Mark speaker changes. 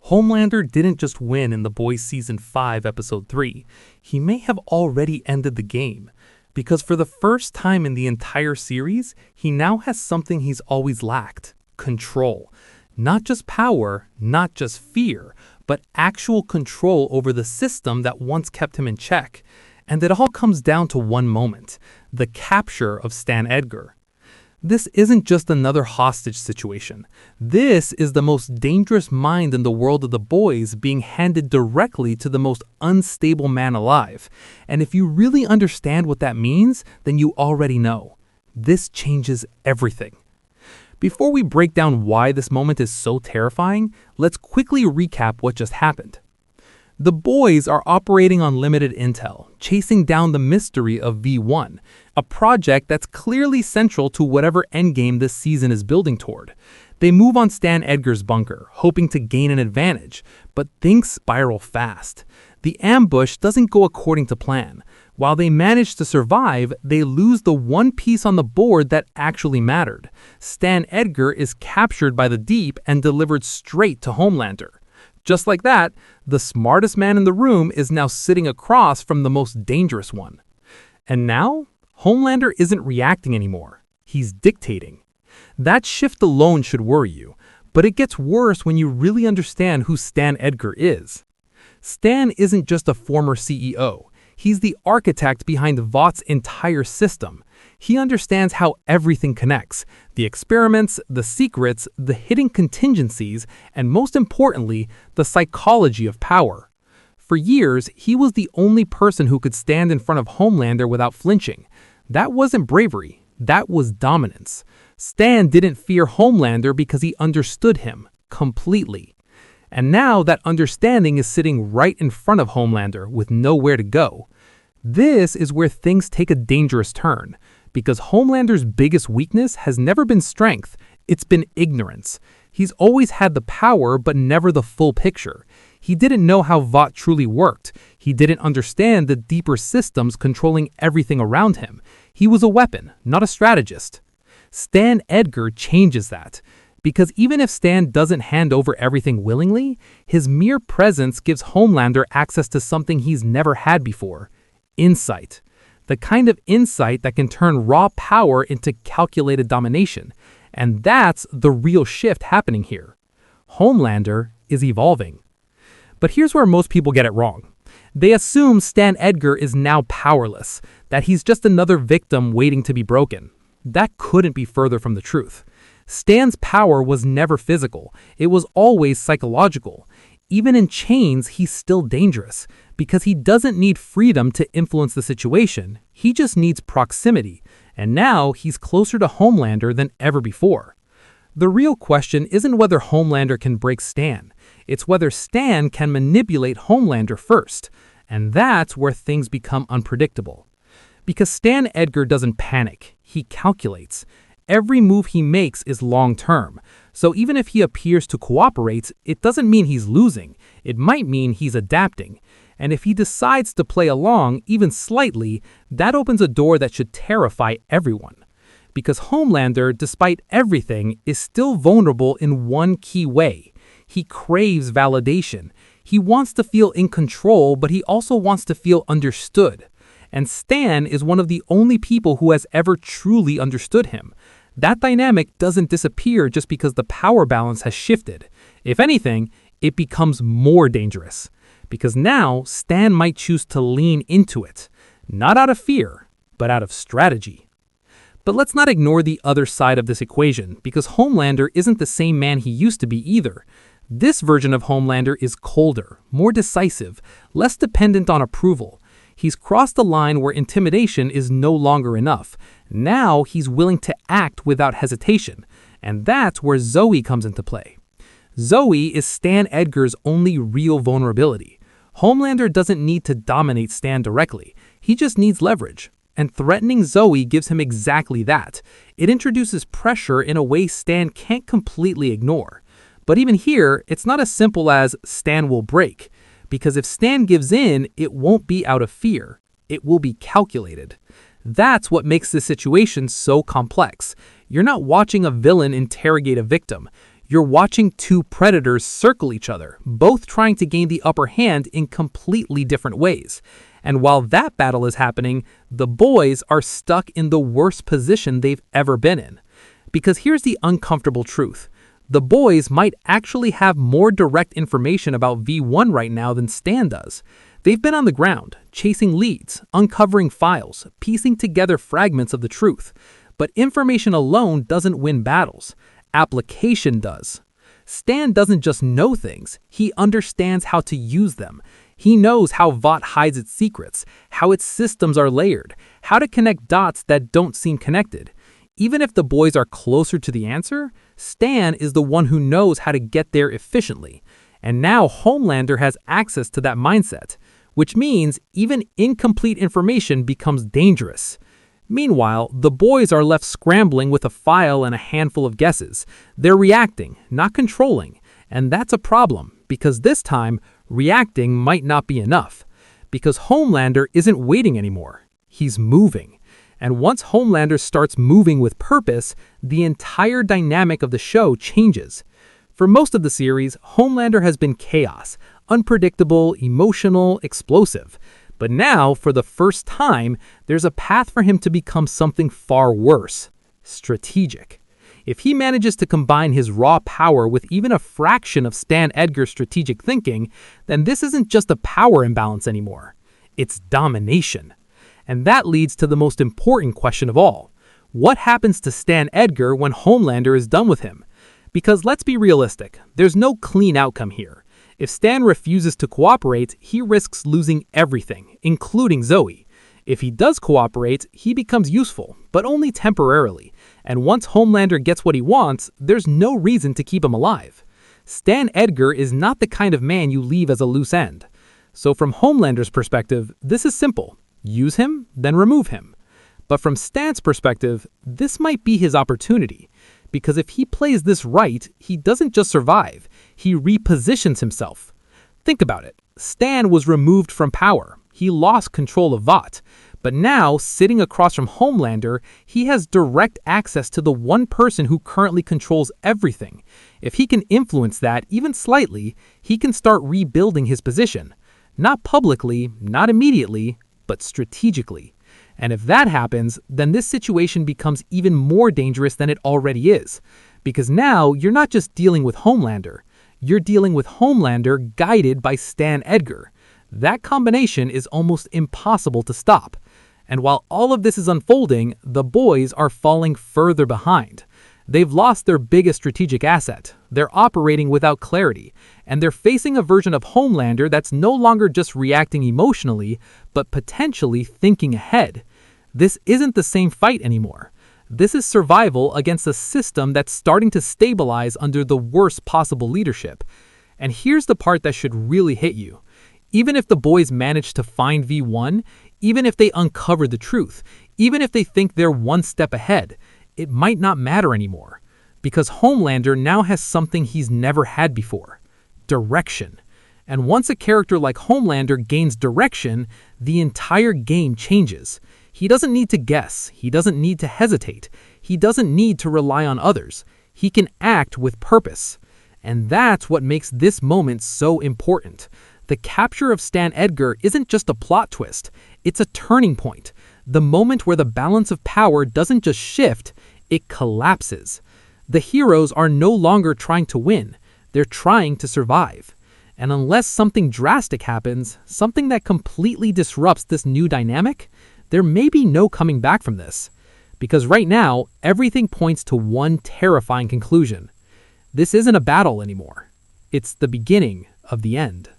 Speaker 1: Homelander didn't just win in The Boys Season 5, Episode 3. He may have already ended the game. Because for the first time in the entire series, he now has something he's always lacked: control. Not just power, not just fear, but actual control over the system that once kept him in check. And it all comes down to one moment: the capture of Stan Edgar. This isn't just another hostage situation. This is the most dangerous mind in the world of The Boys being handed directly to the most unstable man alive. And if you really understand what that means, then you already know. This changes everything. Before we break down why this moment is so terrifying, let's quickly recap what just happened. The boys are operating on limited intel, chasing down the mystery of V1, a project that's clearly central to whatever endgame this season is building toward. They move on Stan Edgar's bunker, hoping to gain an advantage, but things spiral fast. The ambush doesn't go according to plan. While they manage to survive, they lose the one piece on the board that actually mattered. Stan Edgar is captured by the Deep and delivered straight to Homelander. Just like that, the smartest man in the room is now sitting across from the most dangerous one. And now, Homelander isn't reacting anymore. He's dictating. That shift alone should worry you, but it gets worse when you really understand who Stan Edgar is. Stan isn't just a former CEO. He's the architect behind Vought's entire system. He understands how everything connects: the experiments, the secrets, the hidden contingencies, and most importantly, the psychology of power. For years, he was the only person who could stand in front of Homelander without flinching. That wasn't bravery, that was dominance. Stan didn't fear Homelander because he understood him completely. And now that understanding is sitting right in front of Homelander with nowhere to go. This is where things take a dangerous turn, because Homelander's biggest weakness has never been strength, it's been ignorance. He's always had the power, but never the full picture. He didn't know how Vought truly worked. He didn't understand the deeper systems controlling everything around him. He was a weapon, not a strategist. Stan Edgar changes that. Because even if Stan doesn't hand over everything willingly, his mere presence gives Homelander access to something he's never had before: insight. The kind of insight that can turn raw power into calculated domination. And that's the real shift happening here. Homelander is evolving. But here's where most people get it wrong. They assume Stan Edgar is now powerless, that he's just another victim waiting to be broken. That couldn't be further from the truth. Stan's power was never physical. It was always psychological. Even in chains, he's still dangerous, because he doesn't need freedom to influence the situation. He just needs proximity, and now he's closer to Homelander than ever before. The real question isn't whether Homelander can break Stan. It's whether Stan can manipulate Homelander first, and that's where things become unpredictable. Because Stan Edgar doesn't panic, he calculates. Every move he makes is long-term, so even if he appears to cooperate, it doesn't mean he's losing. It might mean he's adapting. And if he decides to play along, even slightly, that opens a door that should terrify everyone. Because Homelander, despite everything, is still vulnerable in one key way. He craves validation. He wants to feel in control, but he also wants to feel understood. And Stan is one of the only people who has ever truly understood him. That dynamic doesn't disappear just because the power balance has shifted. If anything, it becomes more dangerous. Because now, Stan might choose to lean into it. Not out of fear, but out of strategy. But let's not ignore the other side of this equation, because Homelander isn't the same man he used to be either. This version of Homelander is colder, more decisive, less dependent on approval. He's crossed the line where intimidation is no longer enough. Now he's willing to act without hesitation. And that's where Zoe comes into play. Zoe is Stan Edgar's only real vulnerability. Homelander doesn't need to dominate Stan directly. He just needs leverage. And threatening Zoe gives him exactly that. It introduces pressure in a way Stan can't completely ignore. But even here, it's not as simple as Stan will break. Because if Stan gives in, it won't be out of fear. It will be calculated. That's what makes this situation so complex. You're not watching a villain interrogate a victim. You're watching two predators circle each other, both trying to gain the upper hand in completely different ways. And while that battle is happening, the boys are stuck in the worst position they've ever been in. Because here's the uncomfortable truth. The boys might actually have more direct information about V1 right now than Stan does. They've been on the ground, chasing leads, uncovering files, piecing together fragments of the truth. But information alone doesn't win battles. Application does. Stan doesn't just know things, he understands how to use them. He knows how Vought hides its secrets, how its systems are layered, how to connect dots that don't seem connected. Even if the boys are closer to the answer, Stan is the one who knows how to get there efficiently. And now Homelander has access to that mindset, which means even incomplete information becomes dangerous. Meanwhile, the boys are left scrambling with a file and a handful of guesses. They're reacting, not controlling. And that's a problem, because this time, reacting might not be enough. Because Homelander isn't waiting anymore. He's moving. And once Homelander starts moving with purpose, the entire dynamic of the show changes. For most of the series, Homelander has been chaos, unpredictable, emotional, explosive. But now, for the first time, there's a path for him to become something far worse: strategic. If he manages to combine his raw power with even a fraction of Stan Edgar's strategic thinking, then this isn't just a power imbalance anymore. It's domination. And that leads to the most important question of all. What happens to Stan Edgar when Homelander is done with him? Because let's be realistic, there's no clean outcome here. If Stan refuses to cooperate, he risks losing everything, including Zoe. If he does cooperate, he becomes useful, but only temporarily. And once Homelander gets what he wants, there's no reason to keep him alive. Stan Edgar is not the kind of man you leave as a loose end. So from Homelander's perspective, this is simple. Use him, then remove him. But from Stan's perspective, this might be his opportunity. Because if he plays this right, he doesn't just survive, he repositions himself. Think about it. Stan was removed from power. He lost control of Vought. But now, sitting across from Homelander, he has direct access to the one person who currently controls everything. If he can influence that even slightly, he can start rebuilding his position. Not publicly, not immediately, but strategically. And if that happens, then this situation becomes even more dangerous than it already is. Because now, you're not just dealing with Homelander. You're dealing with Homelander guided by Stan Edgar. That combination is almost impossible to stop. And while all of this is unfolding, the boys are falling further behind. They've lost their biggest strategic asset. They're operating without clarity. And they're facing a version of Homelander that's no longer just reacting emotionally, but potentially thinking ahead. This isn't the same fight anymore. This is survival against a system that's starting to stabilize under the worst possible leadership. And here's the part that should really hit you. Even if the boys manage to find V1, even if they uncover the truth, even if they think they're one step ahead, it might not matter anymore. Because Homelander now has something he's never had before: direction. And once a character like Homelander gains direction, the entire game changes. He doesn't need to guess. He doesn't need to hesitate. He doesn't need to rely on others. He can act with purpose. And that's what makes this moment so important. The capture of Stan Edgar isn't just a plot twist. It's a turning point. The moment where the balance of power doesn't just shift, it collapses. The heroes are no longer trying to win. They're trying to survive. And unless something drastic happens, something that completely disrupts this new dynamic, there may be no coming back from this. Because right now, everything points to one terrifying conclusion. This isn't a battle anymore. It's the beginning of the end.